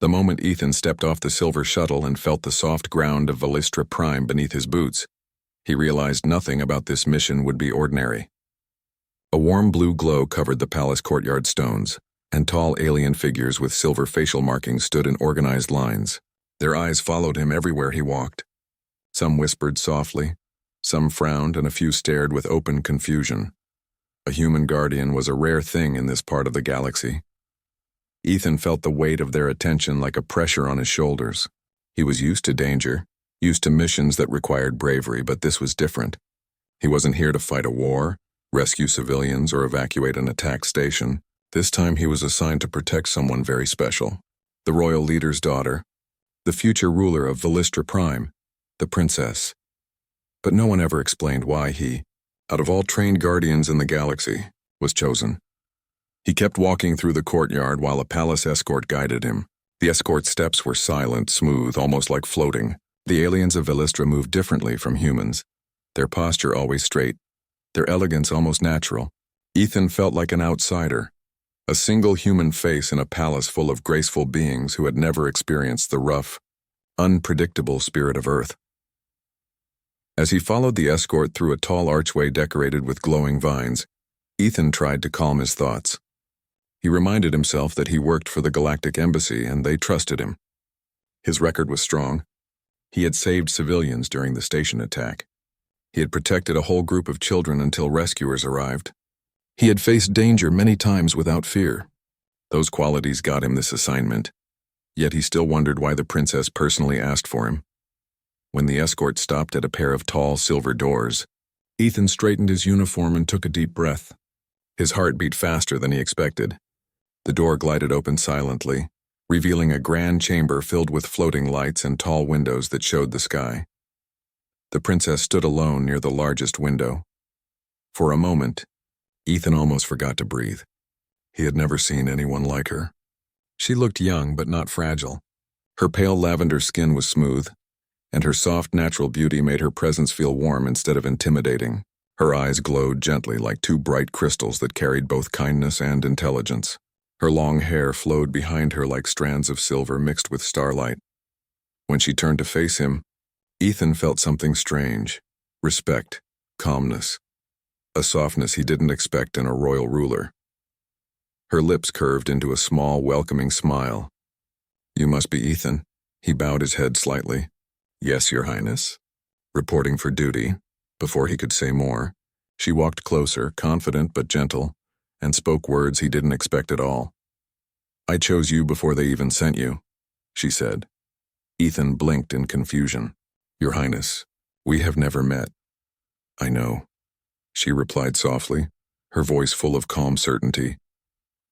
The moment Ethan stepped off the silver shuttle and felt the soft ground of GalacticPrime beneath his boots, he realized nothing about this mission would be ordinary. A warm blue glow covered the palace courtyard stones, and tall alien figures with silver facial markings stood in organized lines. Their eyes followed him everywhere he walked. Some whispered softly, some frowned, and a few stared with open confusion. A human guardian was a rare thing in this part of the galaxy. Ethan felt the weight of their attention like a pressure on his shoulders. He was used to danger, used to missions that required bravery, but this was different. He wasn't here to fight a war, rescue civilians, or evacuate an attack station. This time he was assigned to protect someone very special. The royal leader's daughter, the future ruler of GalacticPrime, the princess. But no one ever explained why he, out of all trained guardians in the galaxy, was chosen. He kept walking through the courtyard while a palace escort guided him. The escort's steps were silent, smooth, almost like floating. The aliens of Velistra moved differently from humans, their posture always straight, their elegance almost natural. Ethan felt like an outsider, a single human face in a palace full of graceful beings who had never experienced the rough, unpredictable spirit of Earth. As he followed the escort through a tall archway decorated with glowing vines, Ethan tried to calm his thoughts. He reminded himself that he worked for the Galactic Embassy and they trusted him. His record was strong. He had saved civilians during the station attack. He had protected a whole group of children until rescuers arrived. He had faced danger many times without fear. Those qualities got him this assignment, yet he still wondered why the princess personally asked for him. When the escort stopped at a pair of tall silver doors, Ethan straightened his uniform and took a deep breath. His heart beat faster than he expected. The door glided open silently, revealing a grand chamber filled with floating lights and tall windows that showed the sky. The princess stood alone near the largest window. For a moment, Ethan almost forgot to breathe. He had never seen anyone like her. She looked young but not fragile. Her pale lavender skin was smooth, and her soft natural beauty made her presence feel warm instead of intimidating. Her eyes glowed gently like two bright crystals that carried both kindness and intelligence. Her long hair flowed behind her like strands of silver mixed with starlight. When she turned to face him, Ethan felt something strange: respect, calmness, a softness he didn't expect in a royal ruler. Her lips curved into a small, welcoming smile. "You must be Ethan." He bowed his head slightly. "Yes, Your Highness." Reporting for duty. Before he could say more, she walked closer, confident but gentle, and spoke words he didn't expect at all. "I chose you before they even sent you," she said. Ethan blinked in confusion. "Your Highness, we have never met." "I know," she replied softly, her voice full of calm certainty.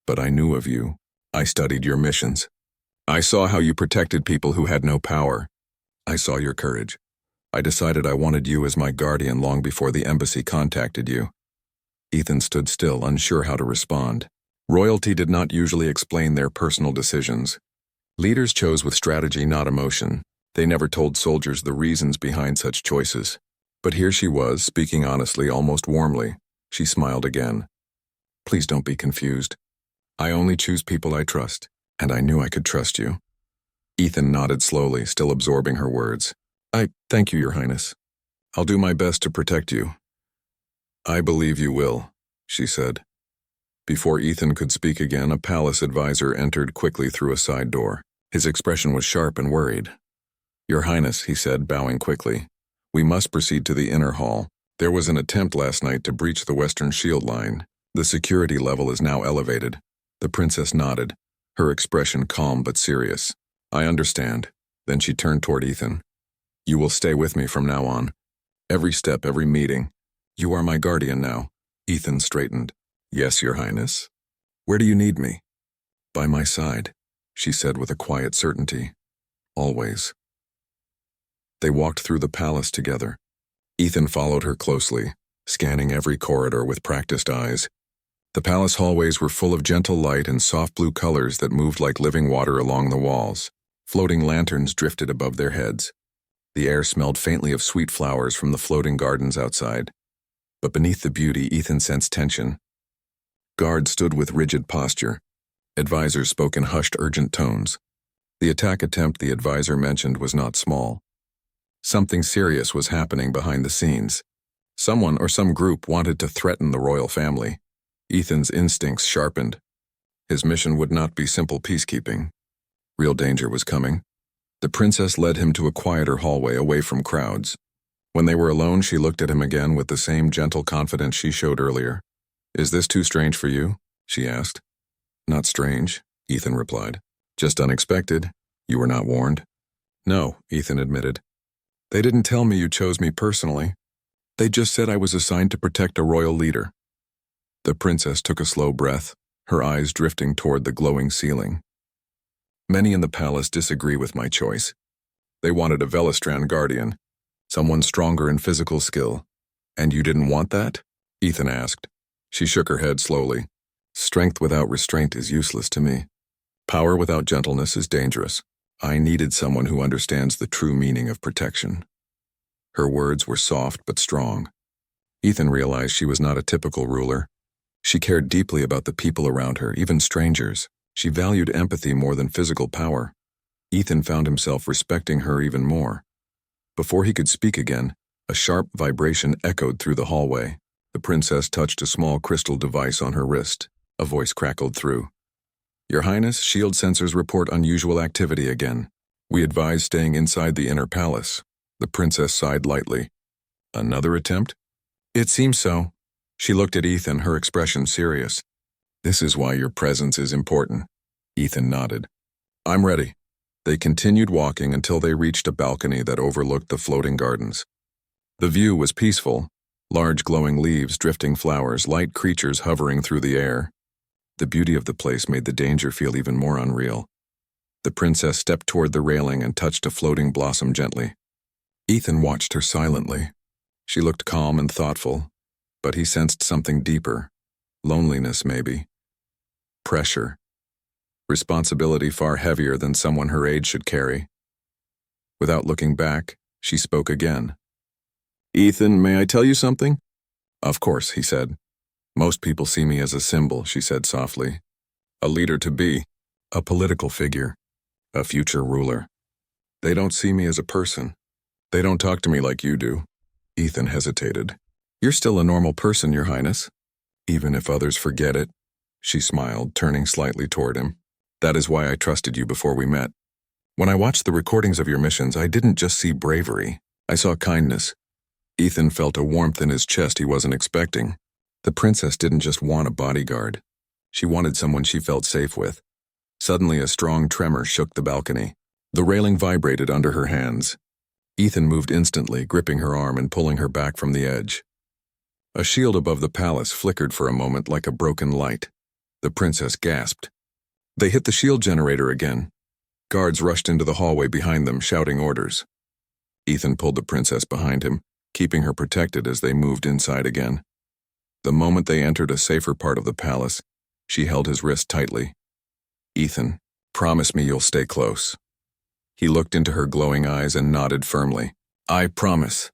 "But I knew of you. I studied your missions. I saw how you protected people who had no power. I saw your courage. I decided I wanted you as my guardian long before the embassy contacted you." Ethan stood still, unsure how to respond. Royalty did not usually explain their personal decisions. Leaders chose with strategy, not emotion. They never told soldiers the reasons behind such choices. But here she was, speaking honestly, almost warmly. She smiled again. "Please don't be confused. I only choose people I trust, and I knew I could trust you." Ethan nodded slowly, still absorbing her words. "I thank you, Your Highness. I'll do my best to protect you." "I believe you will," she said. Before Ethan could speak again, a palace advisor entered quickly through a side door. His expression was sharp and worried. "Your Highness," he said, bowing quickly, "we must proceed to the inner hall. There was an attempt last night to breach the western shield line. The security level is now elevated." The princess nodded, her expression calm but serious. "I understand." Then she turned toward Ethan. "You will stay with me from now on. Every step, every meeting. You are my guardian now." Ethan straightened. "Yes, Your Highness." "Where do you need me?" "By my side," she said with a quiet certainty. "Always." They walked through the palace together. Ethan followed her closely, scanning every corridor with practiced eyes. The palace hallways were full of gentle light and soft blue colors that moved like living water along the walls. Floating lanterns drifted above their heads. The air smelled faintly of sweet flowers from the floating gardens outside. But beneath the beauty, Ethan sensed tension. Guards stood with rigid posture. Advisors spoke in hushed, urgent tones. The attack attempt the advisor mentioned was not small. Something serious was happening behind the scenes. Someone or some group wanted to threaten the royal family. Ethan's instincts sharpened. His mission would not be simple peacekeeping. Real danger was coming. The princess led him to a quieter hallway away from crowds. When they were alone, she looked at him again with the same gentle confidence she showed earlier. "Is this too strange for you?" she asked. "Not strange," Ethan replied. "Just unexpected. You were not warned?" "No," Ethan admitted. "They didn't tell me you chose me personally. They just said I was assigned to protect a royal leader." The princess took a slow breath, her eyes drifting toward the glowing ceiling. "Many in the palace disagree with my choice. They wanted a Velestran guardian, someone stronger in physical skill. And you didn't want that?" Ethan asked. She shook her head slowly. "Strength without restraint is useless to me. Power without gentleness is dangerous. I needed someone who understands the true meaning of protection." Her words were soft but strong. Ethan realized she was not a typical ruler. She cared deeply about the people around her, even strangers. She valued empathy more than physical power. Ethan found himself respecting her even more. Before he could speak again, a sharp vibration echoed through the hallway. The princess touched a small crystal device on her wrist. A voice crackled through. "Your Highness, shield sensors report unusual activity again. We advise staying inside the inner palace." The princess sighed lightly. "Another attempt?" "It seems so." She looked at Ethan, her expression serious. "This is why your presence is important." Ethan nodded. "I'm ready." They continued walking until they reached a balcony that overlooked the floating gardens. The view was peaceful. Large glowing leaves, drifting flowers, light creatures hovering through the air. The beauty of the place made the danger feel even more unreal. The princess stepped toward the railing and touched a floating blossom gently. Ethan watched her silently. She looked calm and thoughtful, but he sensed something deeper. Loneliness, maybe. Pressure. Responsibility far heavier than someone her age should carry. Without looking back, she spoke again. "Ethan, may I tell you something?" "Of course," he said. "Most people see me as a symbol," she said softly. "A leader to be, a political figure, a future ruler. They don't see me as a person. They don't talk to me like you do." Ethan hesitated. "You're still a normal person, Your Highness." "Even if others forget it," she smiled, turning slightly toward him. "That is why I trusted you before we met. When I watched the recordings of your missions, I didn't just see bravery. I saw kindness." Ethan felt a warmth in his chest he wasn't expecting. The princess didn't just want a bodyguard. She wanted someone she felt safe with. Suddenly, a strong tremor shook the balcony. The railing vibrated under her hands. Ethan moved instantly, gripping her arm and pulling her back from the edge. A shield above the palace flickered for a moment like a broken light. The princess gasped. They hit the shield generator again. Guards rushed into the hallway behind them, shouting orders. Ethan pulled the princess behind him, keeping her protected as they moved inside again. The moment they entered a safer part of the palace, she held his wrist tightly. "Ethan, promise me you'll stay close." He looked into her glowing eyes and nodded firmly. "I promise."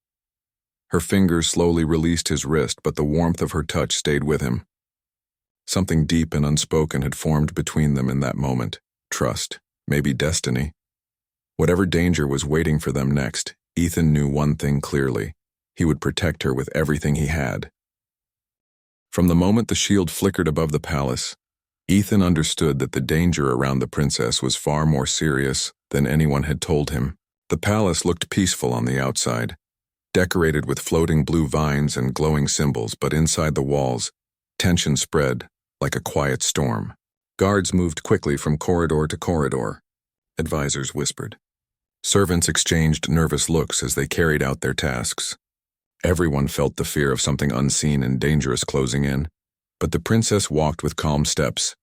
Her fingers slowly released his wrist, but the warmth of her touch stayed with him. Something deep and unspoken had formed between them in that moment. Trust, maybe destiny. Whatever danger was waiting for them next, Ethan knew one thing clearly. He would protect her with everything he had. From the moment the shield flickered above the palace, Ethan understood that the danger around the princess was far more serious than anyone had told him. The palace looked peaceful on the outside, decorated with floating blue vines and glowing symbols, but inside the walls, tension spread like a quiet storm. Guards moved quickly from corridor to corridor. Advisors whispered. Servants exchanged nervous looks as they carried out their tasks. Everyone felt the fear of something unseen and dangerous closing in, but the princess walked with calm steps.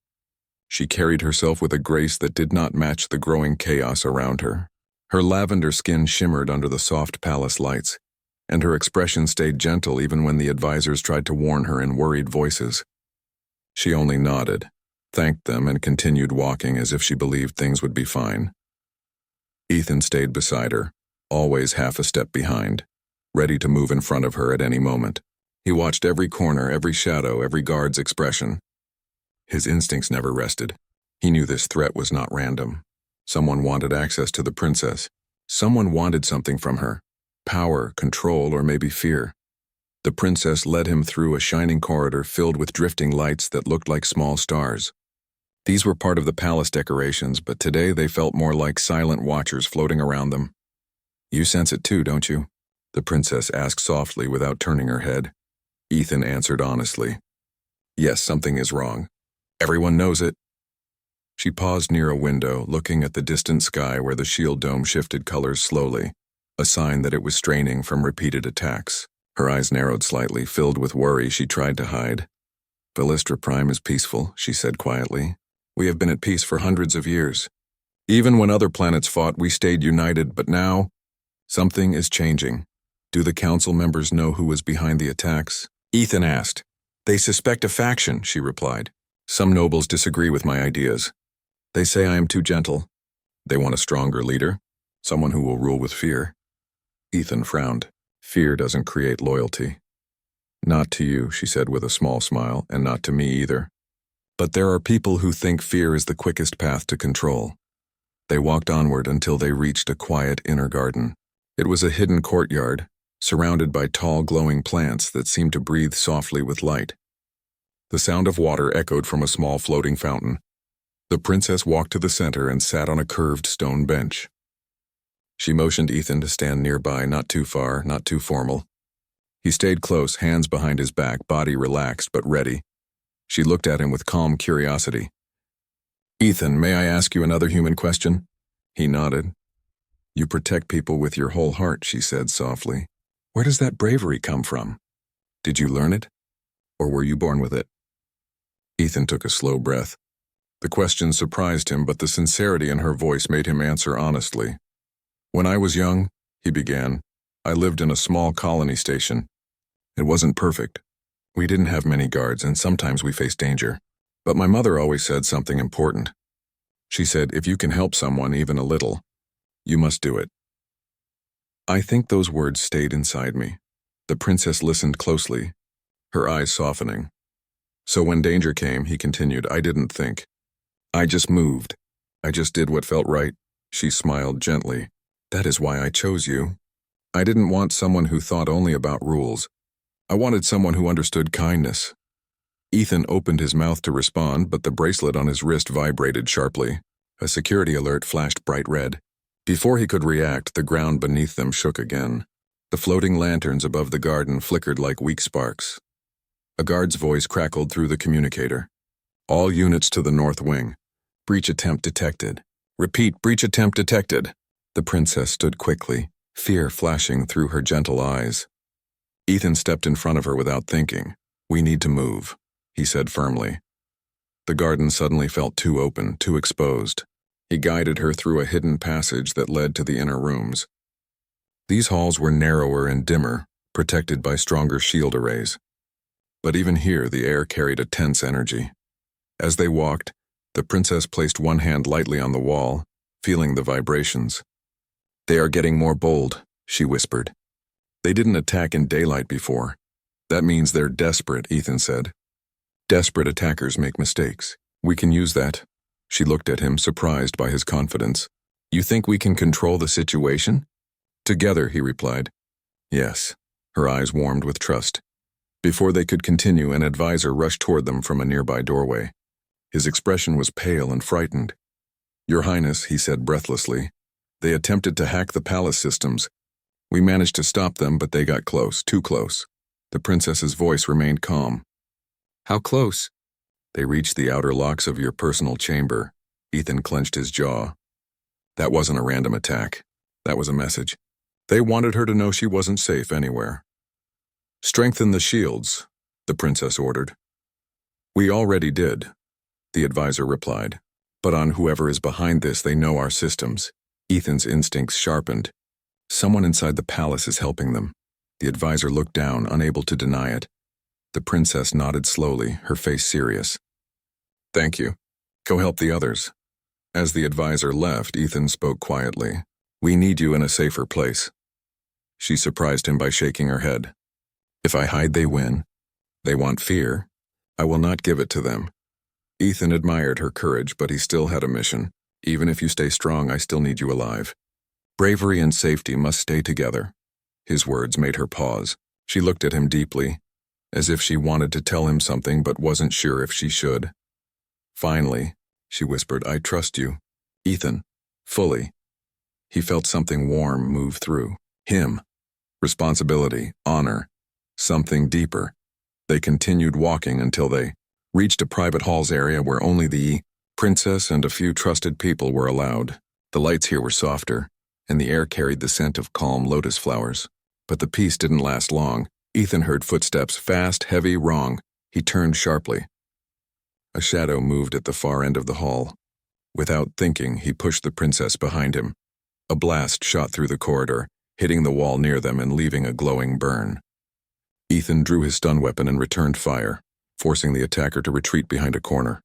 She carried herself with a grace that did not match the growing chaos around her. Her lavender skin shimmered under the soft palace lights, and her expression stayed gentle even when the advisors tried to warn her in worried voices. She only nodded, thanked them, and continued walking as if she believed things would be fine. Ethan stayed beside her, always half a step behind, ready to move in front of her at any moment. He watched every corner, every shadow, every guard's expression. His instincts never rested. He knew this threat was not random. Someone wanted access to the princess. Someone wanted something from her. Power, control, or maybe fear. The princess led him through a shining corridor filled with drifting lights that looked like small stars. These were part of the palace decorations, but today they felt more like silent watchers floating around them. You sense it too, don't you? The princess asked softly without turning her head. Ethan answered honestly. Yes, something is wrong. Everyone knows it. She paused near a window, looking at the distant sky where the shield dome shifted colors slowly, a sign that it was straining from repeated attacks. Her eyes narrowed slightly, filled with worry she tried to hide. SCIFI-Prime is peaceful, she said quietly. We have been at peace for hundreds of years. Even when other planets fought, we stayed united, but now, something is changing. Do the council members know who was behind the attacks? Ethan asked. They suspect a faction, she replied. Some nobles disagree with my ideas. They say I am too gentle. They want a stronger leader, someone who will rule with fear. Ethan frowned. Fear doesn't create loyalty. Not to you, she said with a small smile, and not to me either. But there are people who think fear is the quickest path to control. They walked onward until they reached a quiet inner garden. It was a hidden courtyard, surrounded by tall glowing plants that seemed to breathe softly with light. The sound of water echoed from a small floating fountain. The princess walked to the center and sat on a curved stone bench. She motioned Ethan to stand nearby, not too far, not too formal. He stayed close, hands behind his back, body relaxed but ready. She looked at him with calm curiosity. Ethan, may I ask you another human question? He nodded. You protect people with your whole heart, she said softly. Where does that bravery come from? Did you learn it? Or were you born with it? Ethan took a slow breath. The question surprised him, but the sincerity in her voice made him answer honestly. When I was young, he began, I lived in a small colony station. It wasn't perfect. We didn't have many guards, and sometimes we faced danger. But my mother always said something important. She said, if you can help someone even a little, you must do it. I think those words stayed inside me. The princess listened closely, her eyes softening. So when danger came, he continued, I didn't think. I just moved. I just did what felt right. She smiled gently. That is why I chose you. I didn't want someone who thought only about rules. I wanted someone who understood kindness. Ethan opened his mouth to respond, but the bracelet on his wrist vibrated sharply. A security alert flashed bright red. Before he could react, the ground beneath them shook again. The floating lanterns above the garden flickered like weak sparks. A guard's voice crackled through the communicator. All units to the north wing. Breach attempt detected. Repeat, breach attempt detected. The princess stood quickly, fear flashing through her gentle eyes. Ethan stepped in front of her without thinking. We need to move, he said firmly. The garden suddenly felt too open, too exposed. He guided her through a hidden passage that led to the inner rooms. These halls were narrower and dimmer, protected by stronger shield arrays. But even here, the air carried a tense energy. As they walked, the princess placed one hand lightly on the wall, feeling the vibrations. They are getting more bold, she whispered. They didn't attack in daylight before. That means they're desperate, Ethan said. Desperate attackers make mistakes. We can use that. She looked at him, surprised by his confidence. You think we can control the situation? Together, he replied. Yes. Her eyes warmed with trust. Before they could continue, an advisor rushed toward them from a nearby doorway. His expression was pale and frightened. Your Highness, he said breathlessly. They attempted to hack the palace systems. We managed to stop them, but they got close, too close. The princess's voice remained calm. How close? They reached the outer locks of your personal chamber. Ethan clenched his jaw. That wasn't a random attack. That was a message. They wanted her to know she wasn't safe anywhere. Strengthen the shields, the princess ordered. We already did, the advisor replied. But on whoever is behind this, they know our systems. Ethan's instincts sharpened. Someone inside the palace is helping them. The advisor looked down, unable to deny it. The princess nodded slowly, her face serious. Thank you. Go help the others. As the advisor left, Ethan spoke quietly. We need you in a safer place. She surprised him by shaking her head. If I hide, they win. They want fear. I will not give it to them. Ethan admired her courage, but he still had a mission. Even if you stay strong, I still need you alive. Bravery and safety must stay together." His words made her pause. She looked at him deeply, as if she wanted to tell him something but wasn't sure if she should. Finally, she whispered, "I trust you, Ethan, fully." He felt something warm move through him. Responsibility, honor, something deeper. They continued walking until they reached a private halls area where only the princess and a few trusted people were allowed. The lights here were softer, and the air carried the scent of calm lotus flowers. But the peace didn't last long. Ethan heard footsteps, fast, heavy, wrong. He turned sharply. A shadow moved at the far end of the hall. Without thinking, he pushed the princess behind him. A blast shot through the corridor, hitting the wall near them and leaving a glowing burn. Ethan drew his stun weapon and returned fire, forcing the attacker to retreat behind a corner.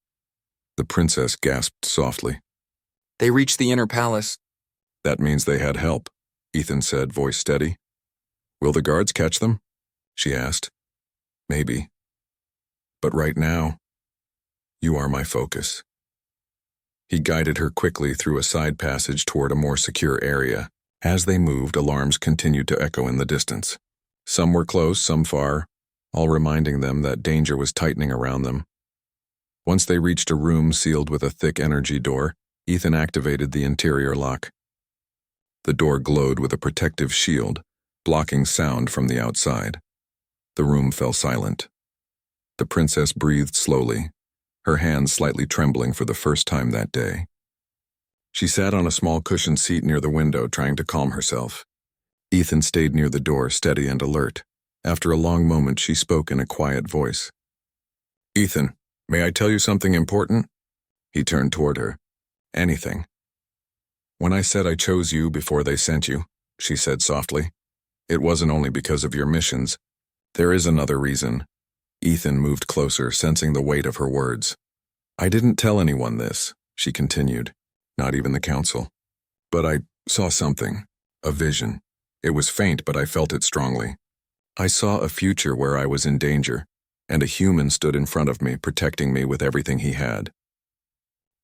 The princess gasped softly. "They reached the inner palace." "That means they had help," Ethan said, voice steady. "Will the guards catch them?" she asked. "Maybe. But right now, you are my focus." He guided her quickly through a side passage toward a more secure area. As they moved, alarms continued to echo in the distance. Some were close, some far, all reminding them that danger was tightening around them. Once they reached a room sealed with a thick energy door, Ethan activated the interior lock. The door glowed with a protective shield, blocking sound from the outside. The room fell silent. The princess breathed slowly, her hands slightly trembling for the first time that day. She sat on a small cushioned seat near the window, trying to calm herself. Ethan stayed near the door, steady and alert. After a long moment, she spoke in a quiet voice. "Ethan, may I tell you something important?" He turned toward her. "Anything." "When I said I chose you before they sent you," she said softly, "it wasn't only because of your missions. There is another reason." Ethan moved closer, sensing the weight of her words. "I didn't tell anyone this," she continued, "not even the council. But I saw something, a vision. It was faint, but I felt it strongly. I saw a future where I was in danger, and a human stood in front of me, protecting me with everything he had.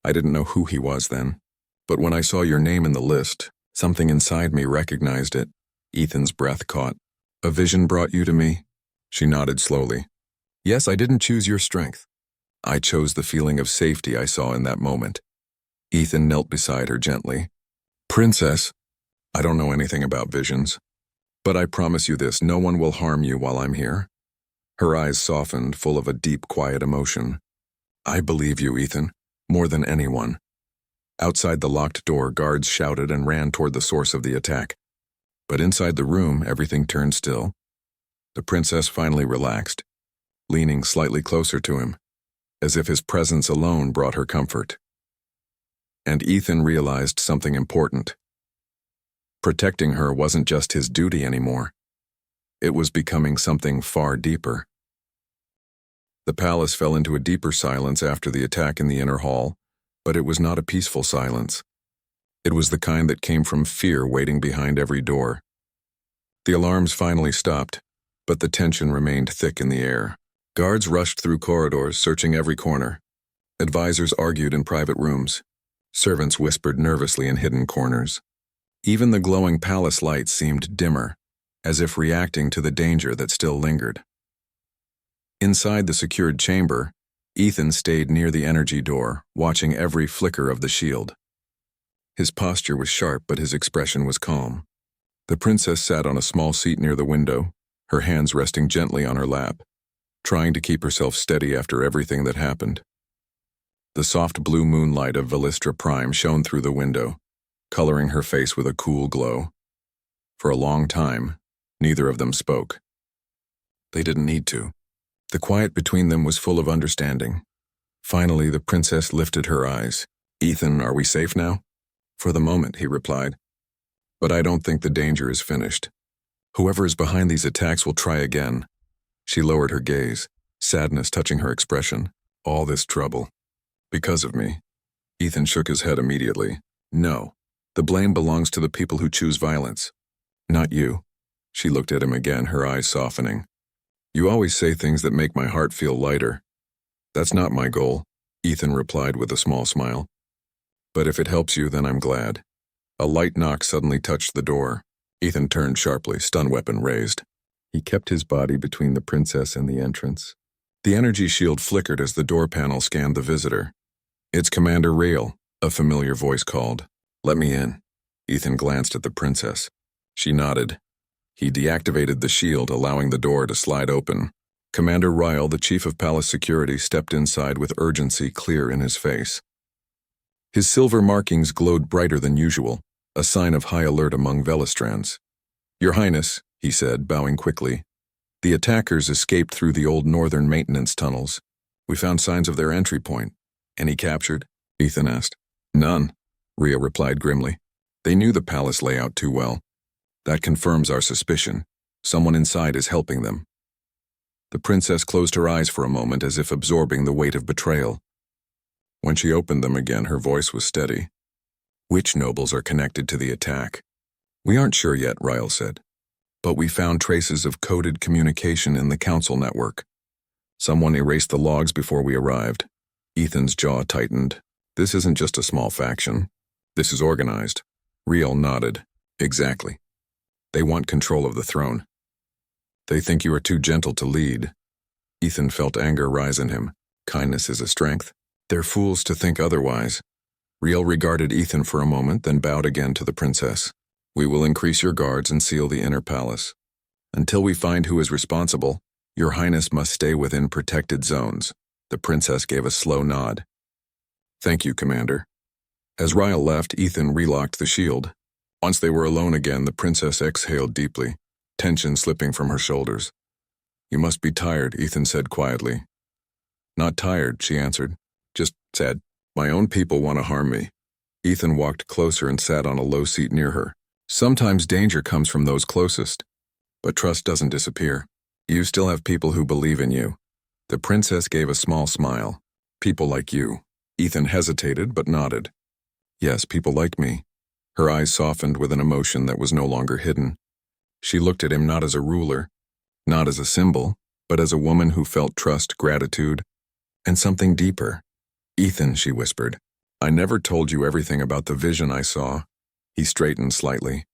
I didn't know who he was then, but when I saw your name in the list, something inside me recognized it." Ethan's breath caught. "A vision brought you to me?" She nodded slowly. "Yes, I didn't choose your strength. I chose the feeling of safety I saw in that moment." Ethan knelt beside her gently. "Princess, I don't know anything about visions, but I promise you this, no one will harm you while I'm here." Her eyes softened, full of a deep, quiet emotion. "I believe you, Ethan, more than anyone." Outside the locked door, guards shouted and ran toward the source of the attack. But inside the room, everything turned still. The princess finally relaxed, leaning slightly closer to him, as if his presence alone brought her comfort. And Ethan realized something important. Protecting her wasn't just his duty anymore. It was becoming something far deeper. The palace fell into a deeper silence after the attack in the inner hall, but it was not a peaceful silence. It was the kind that came from fear waiting behind every door. The alarms finally stopped, but the tension remained thick in the air. Guards rushed through corridors, searching every corner. Advisors argued in private rooms. Servants whispered nervously in hidden corners. Even the glowing palace lights seemed dimmer, as if reacting to the danger that still lingered. Inside the secured chamber, Ethan stayed near the energy door, watching every flicker of the shield. His posture was sharp, but his expression was calm. The princess sat on a small seat near the window, her hands resting gently on her lap, trying to keep herself steady after everything that happened. The soft blue moonlight of GalacticPrime shone through the window, coloring her face with a cool glow. For a long time, neither of them spoke. They didn't need to. The quiet between them was full of understanding. Finally, the princess lifted her eyes. "Ethan, are we safe now?" "For the moment," he replied. "But I don't think the danger is finished. Whoever is behind these attacks will try again." She lowered her gaze, sadness touching her expression. "All this trouble. Because of me." Ethan shook his head immediately. "No. The blame belongs to the people who choose violence. Not you." She looked at him again, her eyes softening. "You always say things that make my heart feel lighter." "That's not my goal," Ethan replied with a small smile. But if it helps you, then I'm glad. A light knock suddenly touched the door. Ethan turned sharply, stun weapon raised. He kept his body between the princess and the entrance. The energy shield flickered as the door panel scanned the visitor. "It's Commander Rael," a familiar voice called. "Let me in." Ethan glanced at the princess. She nodded. He deactivated the shield, allowing the door to slide open. Commander Rael, the chief of palace security, stepped inside with urgency clear in his face. His silver markings glowed brighter than usual, a sign of high alert among Velistrands. "Your Highness," he said, bowing quickly. "The attackers escaped through the old northern maintenance tunnels. We found signs of their entry point." "Any captured?" Ethan asked. "None," Rhea replied grimly. "They knew the palace layout too well. That confirms our suspicion. Someone inside is helping them." The princess closed her eyes for a moment as if absorbing the weight of betrayal. When she opened them again, her voice was steady. "Which nobles are connected to the attack?" "We aren't sure yet," Rael said. "But we found traces of coded communication in the council network. Someone erased the logs before we arrived." Ethan's jaw tightened. "This isn't just a small faction. This is organized." Rael nodded. "Exactly. They want control of the throne. They think you are too gentle to lead." Ethan felt anger rise in him. Kindness is a strength. "They're fools to think otherwise." Rael regarded Ethan for a moment, then bowed again to the princess. "We will increase your guards and seal the inner palace. Until we find who is responsible, your highness must stay within protected zones." The princess gave a slow nod. "Thank you, Commander." As Rael left, Ethan relocked the shield. Once they were alone again, the princess exhaled deeply, tension slipping from her shoulders. "You must be tired," Ethan said quietly. "Not tired," she answered. "Just sad. My own people want to harm me." Ethan walked closer and sat on a low seat near her. "Sometimes danger comes from those closest. But trust doesn't disappear. You still have people who believe in you." The princess gave a small smile. "People like you." Ethan hesitated but nodded. "Yes, people like me." Her eyes softened with an emotion that was no longer hidden. She looked at him not as a ruler, not as a symbol, but as a woman who felt trust, gratitude, and something deeper. "Ethan," she whispered, "I never told you everything about the vision I saw." He straightened slightly.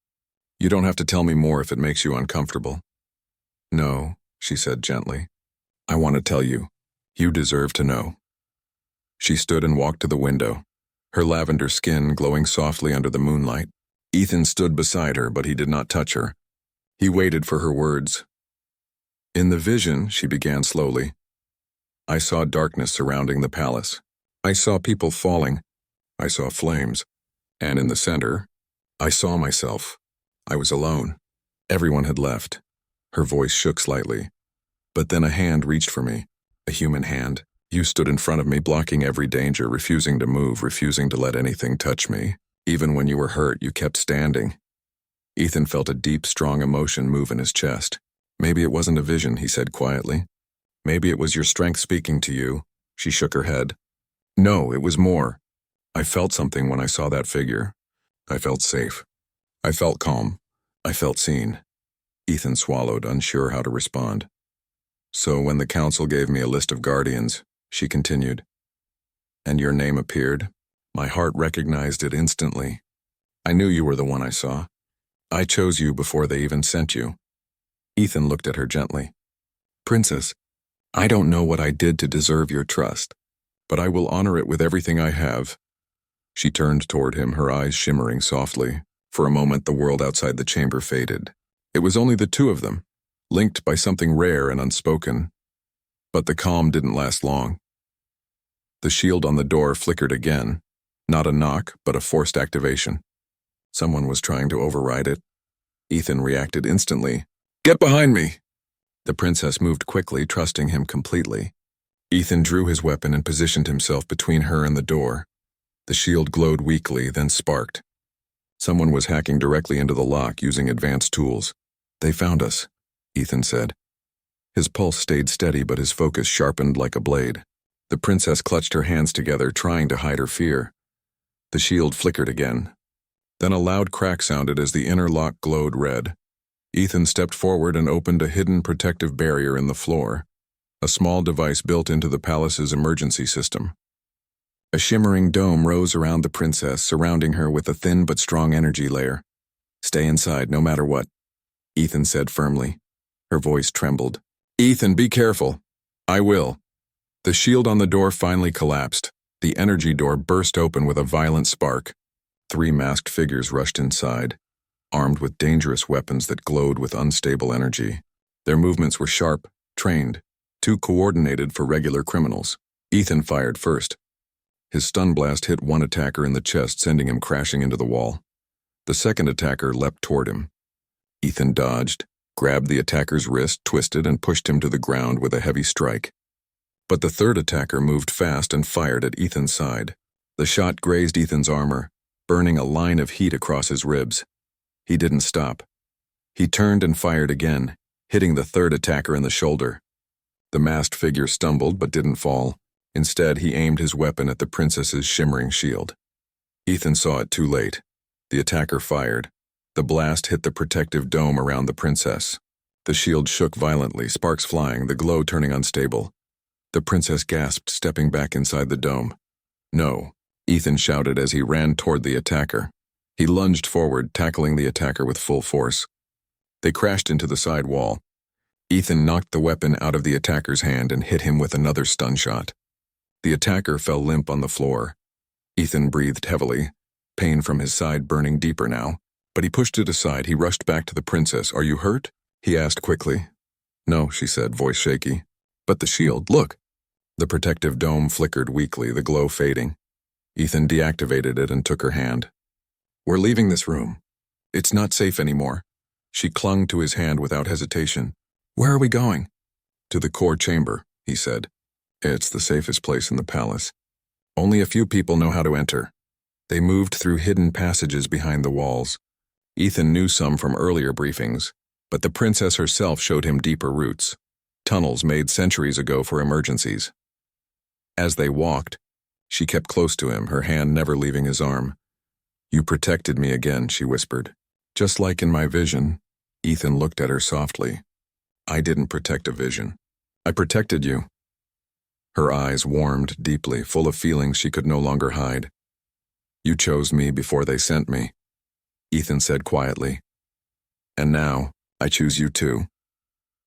"You don't have to tell me more if it makes you uncomfortable." "No," she said gently. "I want to tell you. You deserve to know." She stood and walked to the window, her lavender skin glowing softly under the moonlight. Ethan stood beside her, but he did not touch her. He waited for her words. "In the vision," she began slowly, "I saw darkness surrounding the palace. I saw people falling. I saw flames. And in the center, I saw myself. I was alone. Everyone had left." Her voice shook slightly. "But then a hand reached for me, a human hand. You stood in front of me, blocking every danger, refusing to move, refusing to let anything touch me. Even when you were hurt, you kept standing." Ethan felt a deep, strong emotion move in his chest. "Maybe it wasn't a vision," he said quietly. "Maybe it was your strength speaking to you." She shook her head. "No, it was more. I felt something when I saw that figure. I felt safe. I felt calm. I felt seen." Ethan swallowed, unsure how to respond. "So when the council gave me a list of guardians," she continued, "and your name appeared, my heart recognized it instantly. I knew you were the one I saw. I chose you before they even sent you." Ethan looked at her gently. "Princess, I don't know what I did to deserve your trust, but I will honor it with everything I have." She turned toward him, her eyes shimmering softly. For a moment, the world outside the chamber faded. It was only the two of them, linked by something rare and unspoken. But the calm didn't last long. The shield on the door flickered again. Not a knock, but a forced activation. Someone was trying to override it. Ethan reacted instantly. "Get behind me!" The princess moved quickly, trusting him completely. Ethan drew his weapon and positioned himself between her and the door. The shield glowed weakly, then sparked. Someone was hacking directly into the lock using advanced tools. "They found us," Ethan said. His pulse stayed steady, but his focus sharpened like a blade. The princess clutched her hands together, trying to hide her fear. The shield flickered again. Then a loud crack sounded as the inner lock glowed red. Ethan stepped forward and opened a hidden protective barrier in the floor, a small device built into the palace's emergency system. A shimmering dome rose around the princess, surrounding her with a thin but strong energy layer. "Stay inside, no matter what," Ethan said firmly. Her voice trembled. "Ethan, be careful." "I will." The shield on the door finally collapsed. The energy door burst open with a violent spark. 3 masked figures rushed inside, armed with dangerous weapons that glowed with unstable energy. Their movements were sharp, trained, too coordinated for regular criminals. Ethan fired first. His stun blast hit one attacker in the chest, sending him crashing into the wall. The second attacker leapt toward him. Ethan dodged, grabbed the attacker's wrist, twisted, and pushed him to the ground with a heavy strike. But the third attacker moved fast and fired at Ethan's side. The shot grazed Ethan's armor, burning a line of heat across his ribs. He didn't stop. He turned and fired again, hitting the third attacker in the shoulder. The masked figure stumbled but didn't fall. Instead, he aimed his weapon at the princess's shimmering shield. Ethan saw it too late. The attacker fired. The blast hit the protective dome around the princess. The shield shook violently, sparks flying, the glow turning unstable. The princess gasped, stepping back inside the dome. "No," Ethan shouted as he ran toward the attacker. He lunged forward, tackling the attacker with full force. They crashed into the side wall. Ethan knocked the weapon out of the attacker's hand and hit him with another stun shot. The attacker fell limp on the floor. Ethan breathed heavily, pain from his side burning deeper now, but he pushed it aside. He rushed back to the princess. "Are you hurt?" he asked quickly. "No," she said, voice shaky. "But the shield, look." The protective dome flickered weakly, the glow fading. Ethan deactivated it and took her hand. "We're leaving this room. It's not safe anymore." She clung to his hand without hesitation. "Where are we going?" "To the core chamber," he said. "It's the safest place in the palace. Only a few people know how to enter." They moved through hidden passages behind the walls. Ethan knew some from earlier briefings, but the princess herself showed him deeper routes, tunnels made centuries ago for emergencies. As they walked, she kept close to him, her hand never leaving his arm. "You protected me again," she whispered. "Just like in my vision." Ethan looked at her softly. "I didn't protect a vision. I protected you." Her eyes warmed deeply, full of feelings she could no longer hide. "You chose me before they sent me," Ethan said quietly. "And now, I choose you too."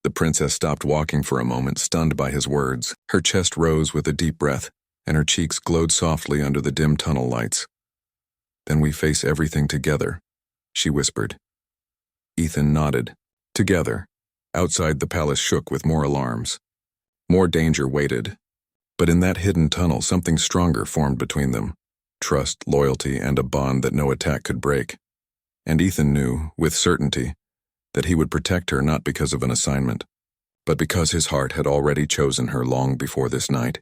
The princess stopped walking for a moment, stunned by his words. Her chest rose with a deep breath, and her cheeks glowed softly under the dim tunnel lights. "Then we face everything together," she whispered. Ethan nodded. Together. Outside, the palace shook with more alarms. More danger waited. But in that hidden tunnel, something stronger formed between them. Trust, loyalty, and a bond that no attack could break. And Ethan knew, with certainty, that he would protect her not because of an assignment, but because his heart had already chosen her long before this night.